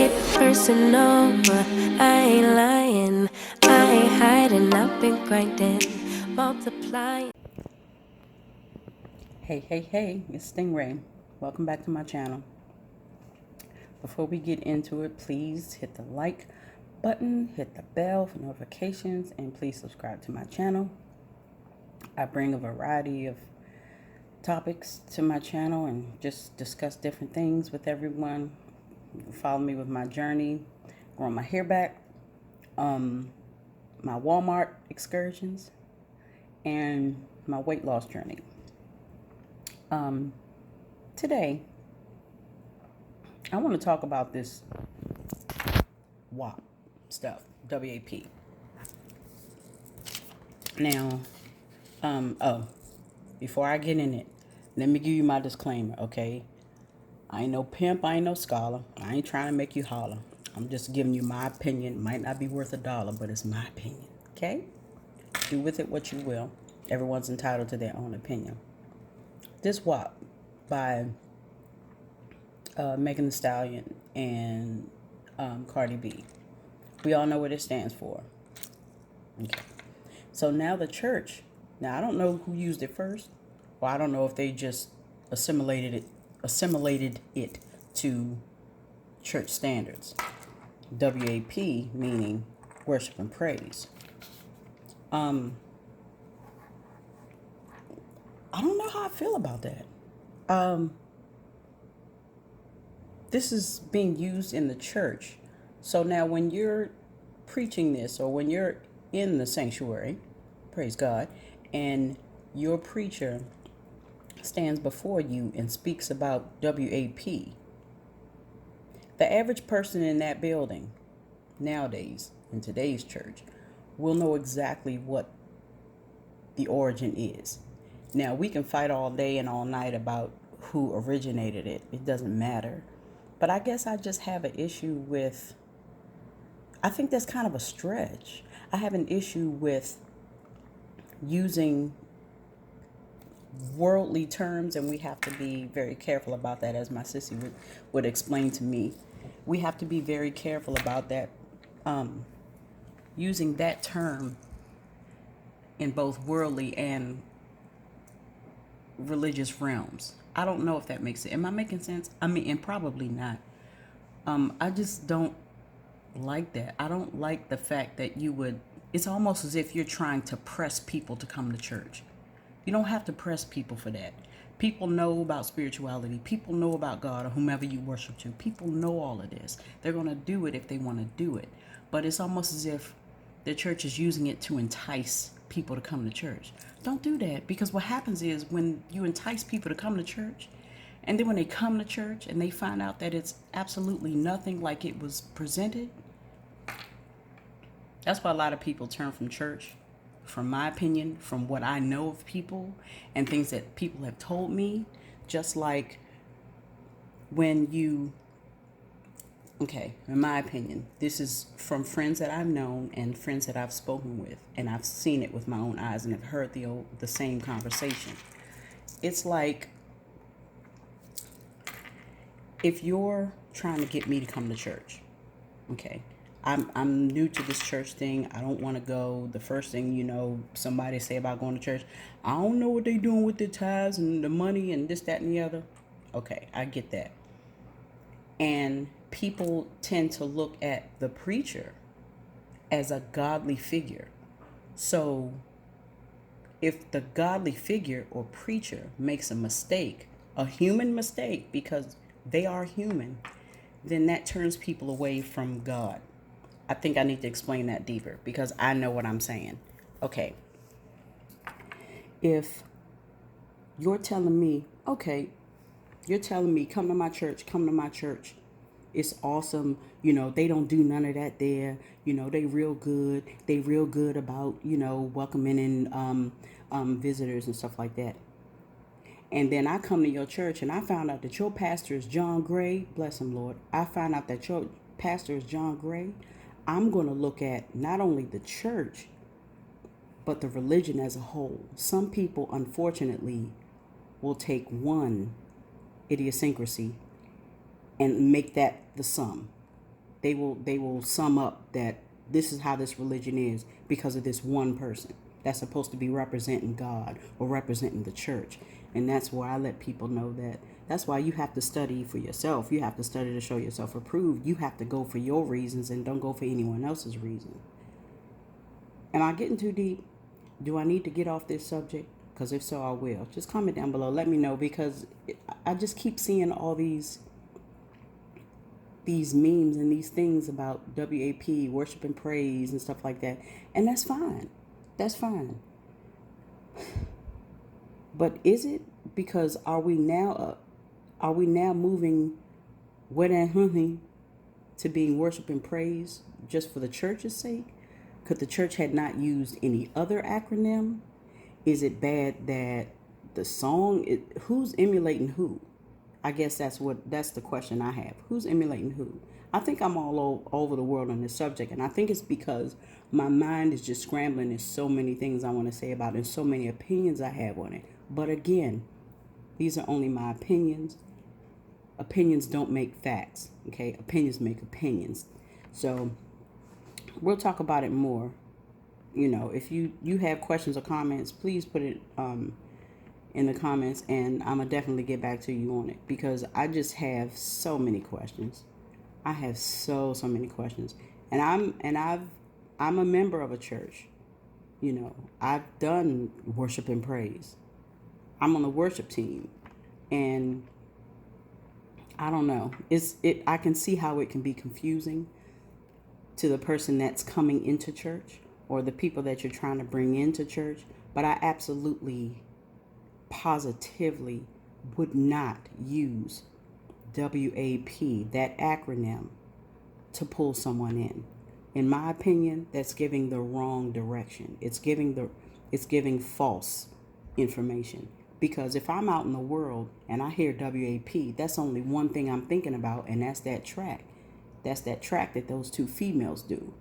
it personal, but I ain't lying. I ain't hiding, I've been grinding, multiplying. Hey, it's Stingray. Welcome back to my channel. Before we get into it, please hit the like button, hit the bell for notifications, and please subscribe to my channel. I bring a variety of topics to my channel and just discuss different things with everyone. You can follow me with my journey, growing my hair back, my Walmart excursions, and my weight loss journey. Today, I want to talk about this WAP stuff, WAP. Now, before I get in it, let me give you my disclaimer, okay? I ain't no pimp, I ain't no scholar. I ain't trying to make you holler. I'm just giving you my opinion. It might not be worth $1, but it's my opinion, okay? Do with it what you will. Everyone's entitled to their own opinion. This WAP by Megan Thee Stallion and Cardi B. We all know what it stands for. Okay. So now the church, now I don't know who used it first, or I don't know if they just assimilated it to church standards. WAP meaning worship and praise. I don't know how I feel about that. This is being used in the church. So now when you're preaching this, or when you're in the sanctuary, praise God, and your preacher stands before you and speaks about WAP, the average person in that building nowadays, in today's church, will know exactly what the origin is. Now, we can fight all day and all night about who originated it. It doesn't matter. But I guess I just have an issue with, I think that's kind of a stretch. I have an issue with using worldly terms, and we have to be very careful about that, as my sissy would explain to me. We have to be very careful about that, using that term in both worldly and religious realms. I don't know if that makes it. Am I making sense? I mean, and probably not. I just don't like that. I don't like the fact that it's almost as if you're trying to press people to come to church. You don't have to press people for that. People know about spirituality. People know about God or whomever you worship to. People know all of this. They're going to do it if they want to do it. But it's almost as if the church is using it to entice people to come to church. Don't do that, because what happens is when you entice people to come to church, and then when they come to church and they find out that it's absolutely nothing like it was presented, that's why a lot of people turn from church. From my opinion, from what I know of people and things that people have told me, just like when you, okay, in my opinion, this is from friends that I've known and friends that I've spoken with, and I've seen it with my own eyes and have heard the same conversation. It's like, if you're trying to get me to come to church, okay, I'm new to this church thing. I don't want to go. The first thing somebody say about going to church, I don't know what they doing with their tithes and the money and this, that, and the other. Okay, I get that. And people tend to look at the preacher as a godly figure. So if the godly figure or preacher makes a mistake, a human mistake, because they are human, then that turns people away from God. I think I need to explain that deeper, because I know what I'm saying. Okay. If you're telling me, come to my church. It's awesome. They don't do none of that there. They real good. They real good about, welcoming in visitors and stuff like that. And then I come to your church and I found out that your pastor is John Gray. Bless him, Lord. I find out that your pastor is John Gray. I'm going to look at not only the church, but the religion as a whole. Some people, unfortunately, will take one idiosyncrasy and make that the sum. They will sum up that this is how this religion is because of this one person that's supposed to be representing God or representing the church. And that's why I let people know that that's why you have to study for yourself. You have to study to show yourself approved. You have to go for your reasons and don't go for anyone else's reason. Am I getting too deep? Do I need to get off this subject? Because if so, I will. Just comment down below. Let me know, because I just keep seeing all these memes and these things about WAP, worship and praise and stuff like that. And that's fine. That's fine. But is it? Because are we now moving wet and honey to being worship and praise just for the church's sake? Could the church had not used any other acronym? Is it bad that the song, who's emulating who? I guess that's the question I have. Who's emulating who? I think I'm all over the world on this subject, and I think it's because my mind is just scrambling. There's so many things I want to say about it and so many opinions I have on it. But again, these are only my opinions. Opinions don't make facts, okay? Opinions make opinions. So we'll talk about it more. If you have questions or comments, please put it in the comments, and I'm gonna definitely get back to you on it, because I just have so many questions. I have so many questions, and I'm a member of a church. I've done worship and praise. I'm on the worship team, and I don't know. I can see how it can be confusing to the person that's coming into church or the people that you're trying to bring into church, but I absolutely positively would not use WAP, that acronym, to pull someone in. In my opinion, that's giving the wrong direction. It's giving false information. Because if I'm out in the world and I hear WAP, that's only one thing I'm thinking about, and that's that track. That's that track that those two females do.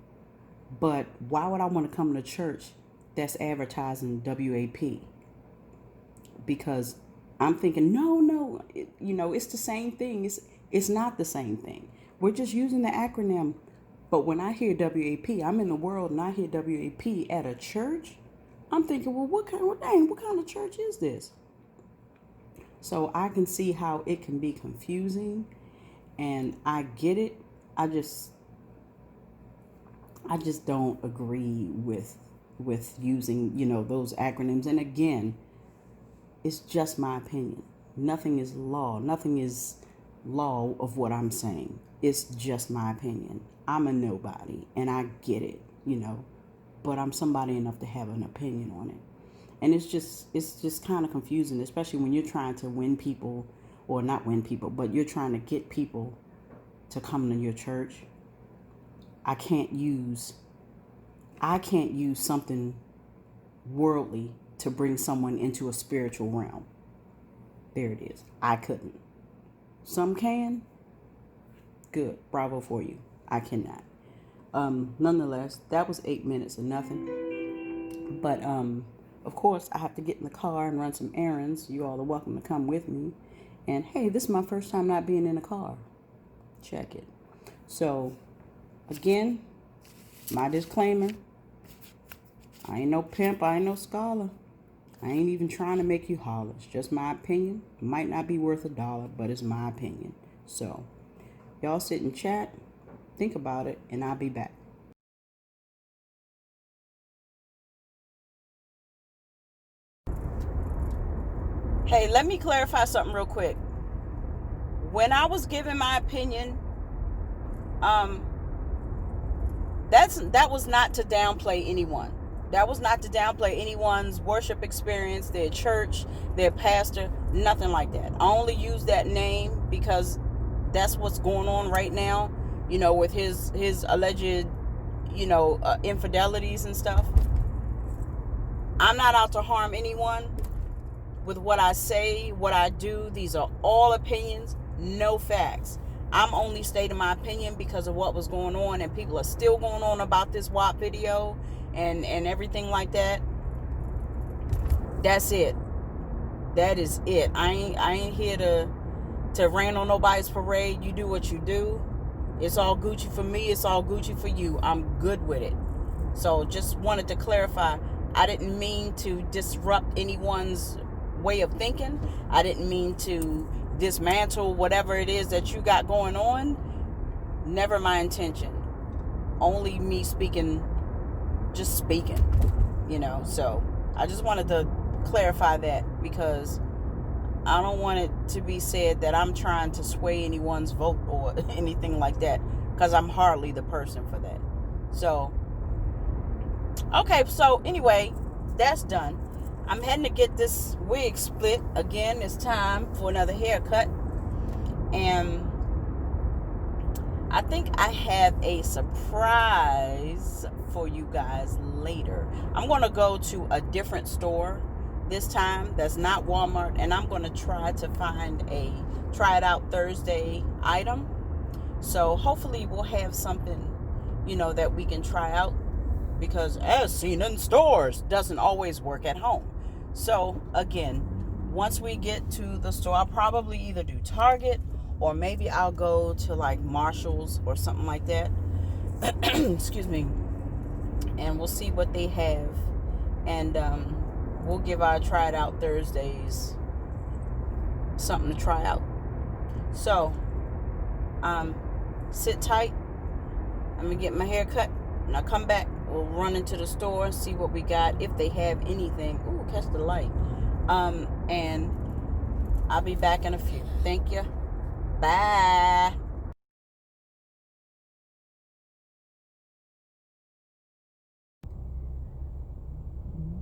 But why would I want to come to church that's advertising WAP? Because I'm thinking, no, it's the same thing. It's not the same thing. We're just using the acronym. But when I hear WAP, I'm in the world and I hear WAP at a church, I'm thinking, well, what kind of church is this? So I can see how it can be confusing, and I get it. I just don't agree with using, those acronyms. And again, it's just my opinion. Nothing is law. Nothing is law of what I'm saying. It's just my opinion. I'm a nobody, and I get it, but I'm somebody enough to have an opinion on it. And it's just kind of confusing, especially when you're trying to win people, or not win people, but you're trying to get people to come to your church. I can't use something worldly to bring someone into a spiritual realm. There it is. I couldn't. Some can. Good. Bravo for you. I cannot. Nonetheless, that was 8 minutes of nothing. But of course, I have to get in the car and run some errands. You all are welcome to come with me. And hey, this is my first time not being in a car. Check it. So, again, my disclaimer. I ain't no pimp. I ain't no scholar. I ain't even trying to make you holler. It's just my opinion. It might not be worth $1, but it's my opinion. So, y'all sit and chat. Think about it, and I'll be back. Hey, let me clarify something real quick. When I was giving my opinion, that was not to downplay anyone. That was not to downplay anyone's worship experience, their church, their pastor, nothing like that. I only use that name because that's what's going on right now, with his alleged, infidelities and stuff. I'm not out to harm anyone with what I say, what I do. These are all opinions, no facts. I'm only stating my opinion because of what was going on, and people are still going on about this WAP video and everything like that. That's it. That is it. I ain't here to rain on nobody's parade. You do what you do. It's all Gucci for me. It's all Gucci for you. I'm good with it. So just wanted to clarify. I didn't mean to disrupt anyone's way of thinking. I didn't mean to dismantle whatever it is that you got going on. Never my intention. Only me speaking, just speaking, So I just wanted to clarify that, because I don't want it to be said that I'm trying to sway anyone's vote or anything like that, because I'm hardly the person for that. So, okay, so anyway, that's done. I'm heading to get this wig split. Again, it's time for another haircut. And I think I have a surprise for you guys later. I'm going to go to a different store this time that's not Walmart, and I'm going to try to find a Try It Out Thursday item. So hopefully we'll have something, that we can try out, because as seen in stores doesn't always work at home. So again, once we get to the store, I'll probably either do Target, or maybe I'll go to like Marshall's or something like that. Excuse me. And we'll see what they have. And we'll give our Try It Out Thursdays something to try out. So, sit tight. I'm going to get my hair cut. When I come back, we'll run into the store and see what we got, if they have anything. Ooh, catch the light. And I'll be back in a few. Thank you. Bye.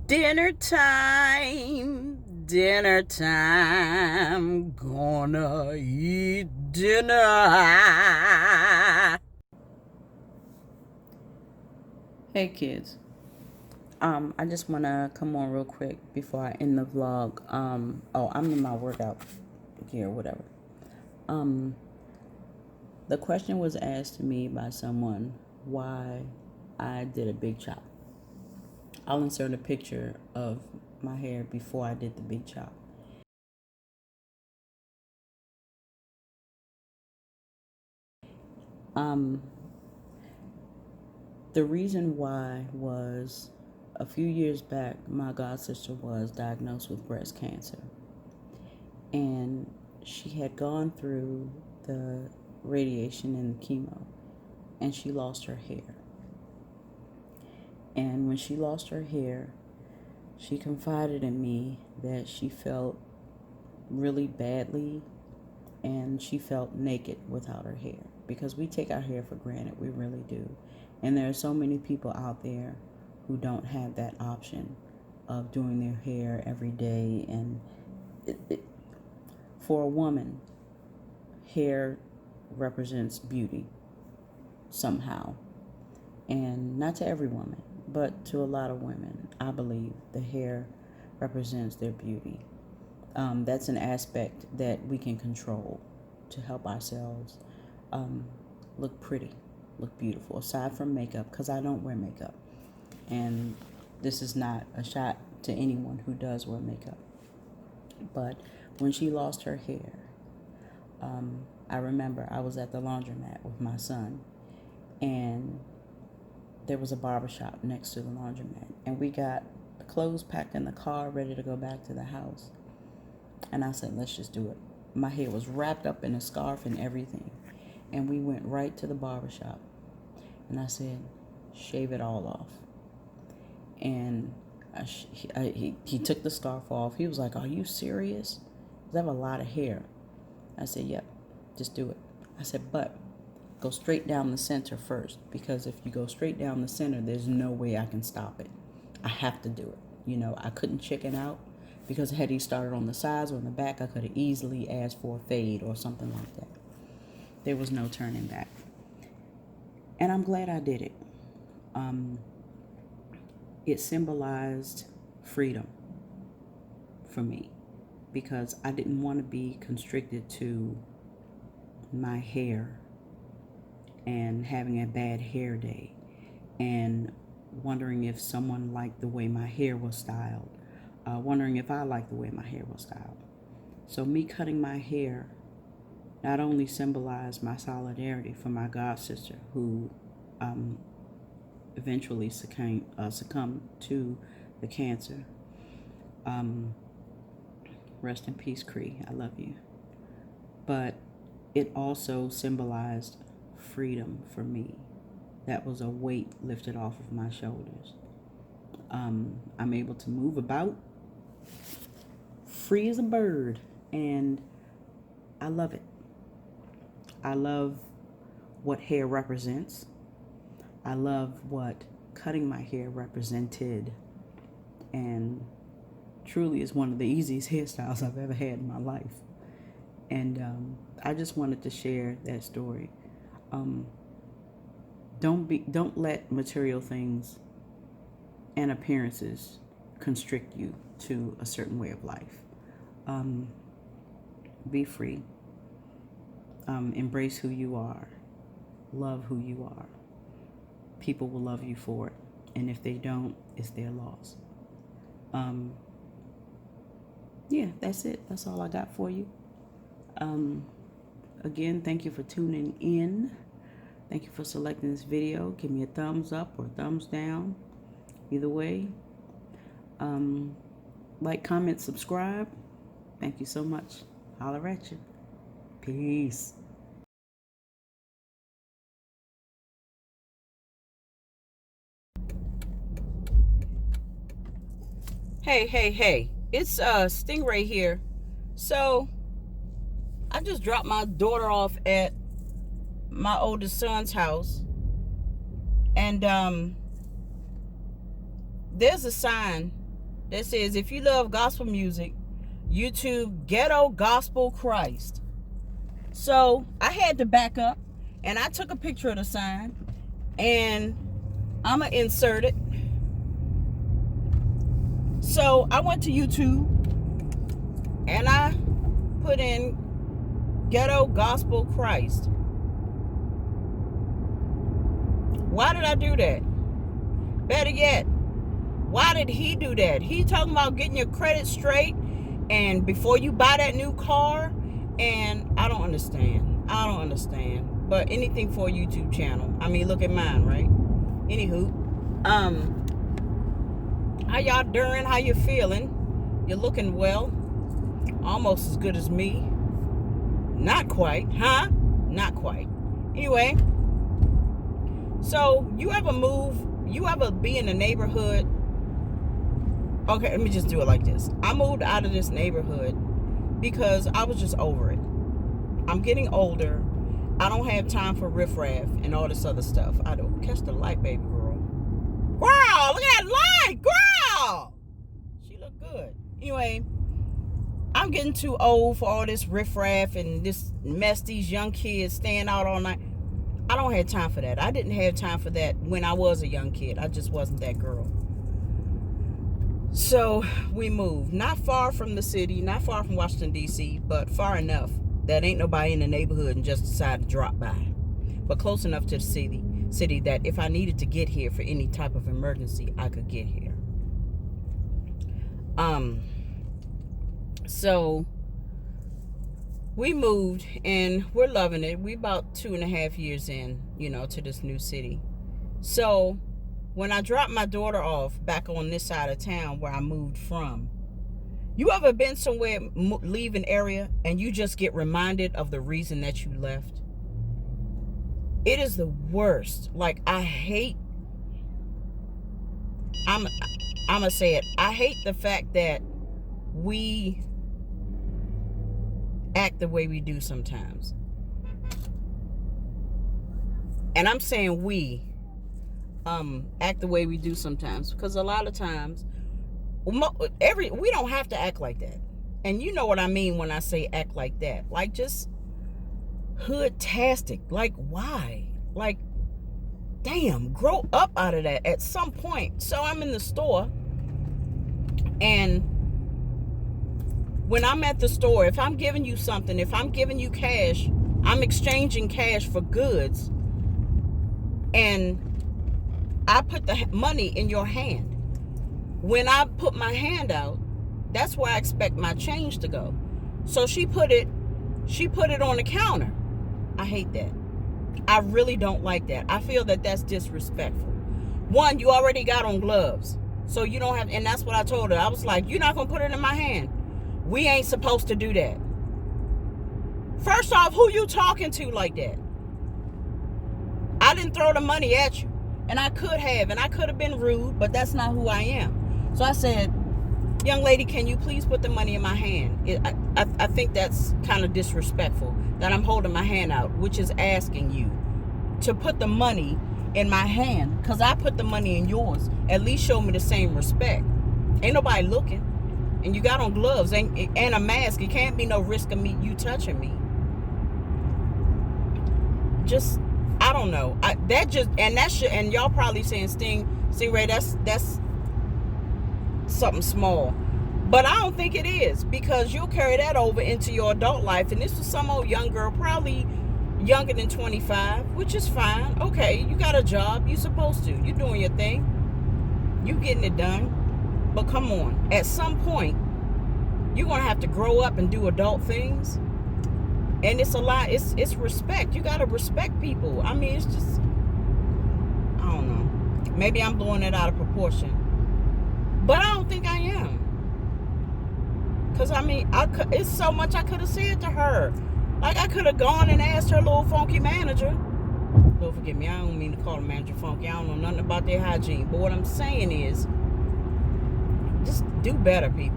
Dinner time. Dinner time. Gonna eat dinner. Hey kids. I just want to come on real quick before I end the vlog. I'm in my workout gear, whatever. The question was asked to me by someone why I did a big chop. I'll insert a picture of my hair before I did the big chop. The reason why was, a few years back, my god sister was diagnosed with breast cancer. And she had gone through the radiation and the chemo, and she lost her hair. And when she lost her hair, she confided in me that she felt really badly, and she felt naked without her hair, because we take our hair for granted. We really do. And there are so many people out there who don't have that option of doing their hair every day. And for a woman, hair represents beauty somehow. And not to every woman, but to a lot of women, I believe the hair represents their beauty. That's an aspect that we can control to help ourselves look pretty, look beautiful, aside from makeup, because I don't wear makeup. And this is not a shot to anyone who does wear makeup. But when she lost her hair, I remember I was at the laundromat with my son, and there was a barbershop next to the laundromat, and we got the clothes packed in the car, ready to go back to the house. And I said, let's just do it. My hair was wrapped up in a scarf and everything. And we went right to the barbershop. And I said, shave it all off. And he took the scarf off. He was like, are you serious? I have a lot of hair. I said, yep, just do it. I said, but go straight down the center first. Because if you go straight down the center, there's no way I can stop it. I have to do it. I couldn't chicken out. Because had he started on the sides or on the back, I could have easily asked for a fade or something like that. There was no turning back. And I'm glad I did it. It symbolized freedom for me, because I didn't want to be constricted to my hair and having a bad hair day and wondering if someone liked the way my hair was styled. Wondering if I liked the way my hair was styled. So me cutting my hair not only symbolized my solidarity for my god sister who eventually succumbed to the cancer. Rest in peace, Cree. I love you. But it also symbolized freedom for me. That was a weight lifted off of my shoulders. I'm able to move about free as a bird, and I love it. I love what hair represents. I love what cutting my hair represented, and truly is one of the easiest hairstyles I've ever had in my life. And I just wanted to share that story. Don't let material things and appearances constrict you to a certain way of life. Be free. Embrace who you are. Love who you are. People will love you for it. And if they don't, it's their loss. Yeah, that's it. That's all I got for you. Again, thank you for tuning in. Thank you for selecting this video. Give me a thumbs up or a thumbs down. Either way. Like, comment, subscribe. Thank you so much. Holler at you. Peace. Hey. It's Stingray here. So, I just dropped my daughter off at my oldest son's house. And there's a sign that says, if you love gospel music, YouTube Ghetto Gospel Christ. So I had to back up and I took a picture of the sign and I'm going to insert it. So I went to YouTube and I put in Ghetto Gospel Christ. Why did I do that? Better yet, why did he do that? He talking about getting your credit straight and before you buy that new car, and I don't understand. But anything for a YouTube channel. I mean, look at mine, right? Anywho, how y'all doing? How you feeling? You're looking well. Almost as good as me. Not quite, huh? Not quite. Anyway, so you ever be in a neighborhood? Okay, let me just do it like this. I moved out of this neighborhood because I was just over it. I'm getting older. I don't have time for riffraff and all this other stuff. I don't catch the light, baby girl. Girl, look at that light, girl. She look good. Anyway, I'm getting too old for all this riffraff and this mess these young kids staying out all night. I don't have time for that. I didn't have time for that when I was a young kid. I just wasn't that girl. So we moved. Not far from the city, not far from Washington, D.C., but far enough that ain't nobody in the neighborhood and just decided to drop by. But close enough to the city that if I needed to get here for any type of emergency, I could get here. So we moved and we're loving it. We about 2.5 years in, to this new city. So when I dropped my daughter off back on this side of town where I moved from, you ever been somewhere, leave an area, and you just get reminded of the reason that you left? It is the worst. Like, I'm gonna say it. I hate the fact that we act the way we do sometimes. And I'm saying we act the way we do sometimes, because a lot of times we don't have to act like that. And you know what I mean when I say act like that. Like, just hood-tastic. Like, why? Like, damn, grow up out of that at some point. So I'm in the store, and when I'm at the store, if I'm giving you something, if I'm giving you cash, I'm exchanging cash for goods, and I put the money in your hand. When I put my hand out, that's where I expect my change to go. So she put it She put it on the counter. I hate that. I really don't like that. I feel that that's disrespectful. One, you already got on gloves. So you don't have, and that's what I told her. I was like, you're not going to put it in my hand. We ain't supposed to do that. First off, who you talking to like that? I didn't throw the money at you. And I could have been rude, but that's not who I am. So I said, young lady, can you please put the money in my hand? I think that's kind of disrespectful that I'm holding my hand out, which is asking you to put the money in my hand, because I put the money in yours. At least show me the same respect. Ain't nobody looking. And you got on gloves and a mask. It can't be no risk of you touching me. Just, I don't know. And y'all probably saying, Stingray, that's something small. But I don't think it is, because you'll carry that over into your adult life. And this was some old young girl, probably younger than 25, which is fine. Okay, you got a job. You supposed to. You doing your thing. You getting it done. But come on. At some point, you're going to have to grow up and do adult things. And it's a lot. It's respect. You got to respect people. I mean, it's just, I don't know. Maybe I'm blowing it out of proportion. But I don't think I am. Because, I mean, it's so much I could have said to her. Like, I could have gone and asked her little funky manager. Lord, forgive me. I don't mean to call the manager funky. I don't know nothing about their hygiene. But what I'm saying is, just do better, people.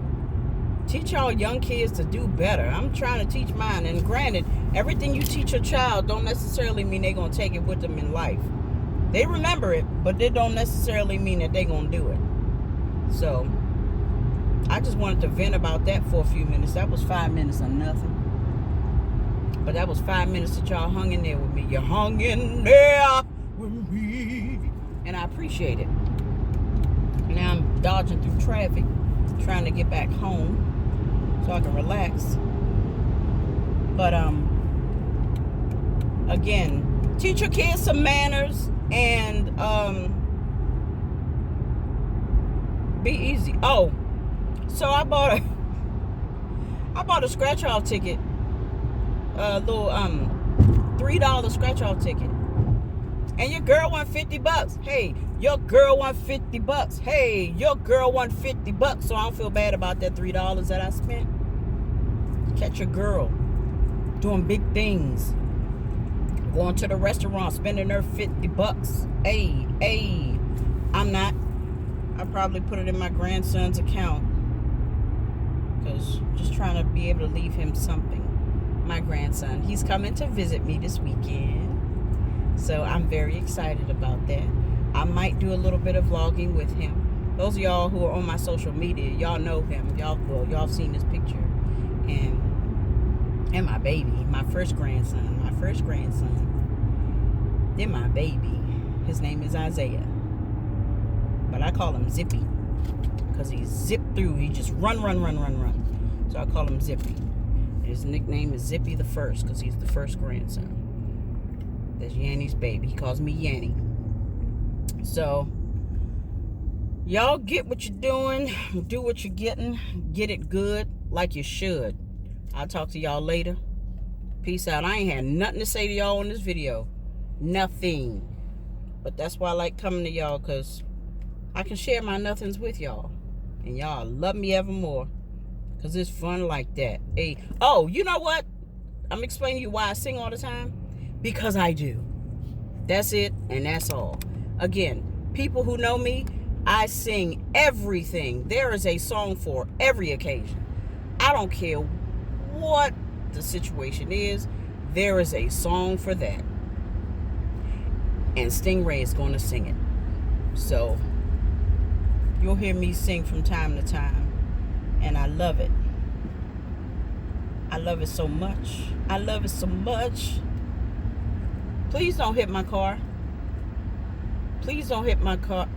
Teach y'all young kids to do better. I'm trying to teach mine. And granted, everything you teach a child don't necessarily mean they're going to take it with them in life. They remember it, but it don't necessarily mean that they're going to do it. So, I just wanted to vent about that for a few minutes. That was 5 minutes of nothing. But that was 5 minutes that y'all hung in there with me. You hung in there with me. And I appreciate it. Now I'm dodging through traffic, trying to get back home so I can relax. But, again, teach your kids some manners and, be easy. Oh, so I bought a scratch off ticket, a little $3 scratch off ticket, and your girl won $50. Hey, your girl won $50. Hey, your girl won $50. So I don't feel bad about that $3 that I spent. Catch your girl doing big things, going to the restaurant, spending her $50. Hey, I'm not. I probably put it in my grandson's account, because just trying to be able to leave him something. My grandson, he's coming to visit me this weekend, so I'm very excited about that. I might do a little bit of vlogging with him. Those of y'all who are on my social media, y'all know him. Y'all have seen this picture. And my baby, my first grandson. Then my baby, his name is Isaiah, but I call him Zippy, because he zipped through. He just run. So I call him Zippy. His nickname is Zippy the First, because he's the first grandson. That's Yanni's baby. He calls me Yanni. So, y'all get what you're doing. Do what you're getting. Get it good like you should. I'll talk to y'all later. Peace out. I ain't had nothing to say to y'all in this video. Nothing. But that's why I like coming to y'all, because I can share my nothings with y'all. And y'all love me ever more, because it's fun like that. Hey, oh, you know what? I'm explaining to you why I sing all the time. Because I do. That's it, and that's all. Again, people who know me, I sing everything. There is a song for every occasion. I don't care what the situation is. There is a song for that. And Stingray is going to sing it. So, you'll hear me sing from time to time. And I love it. I love it so much. I love it so much. Please don't hit my car. Please don't hit my car.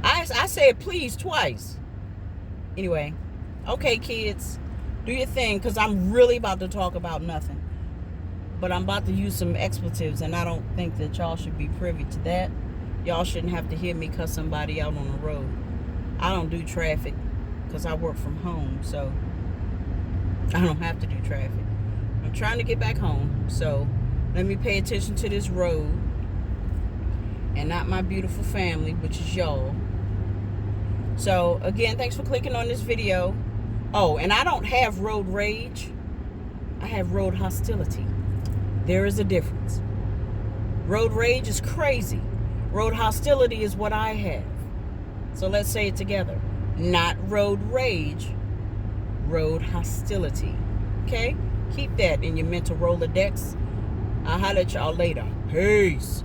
I said please twice. Anyway. Okay, kids. Do your thing, because I'm really about to talk about nothing. But I'm about to use some expletives, and I don't think that y'all should be privy to that. Y'all shouldn't have to hear me cuss somebody out on the road. I don't do traffic, because I work from home. So I don't have to do traffic. I'm trying to get back home, so let me pay attention to this road and not my beautiful family, which is y'all. So again, thanks for clicking on this video. Oh, and I don't have road rage. I have road hostility. There is a difference. Road rage is crazy. Road hostility is what I have. So let's say it together. Not road rage, road hostility. Okay? Keep that in your mental Rolodex. I'll holler at y'all later. Peace.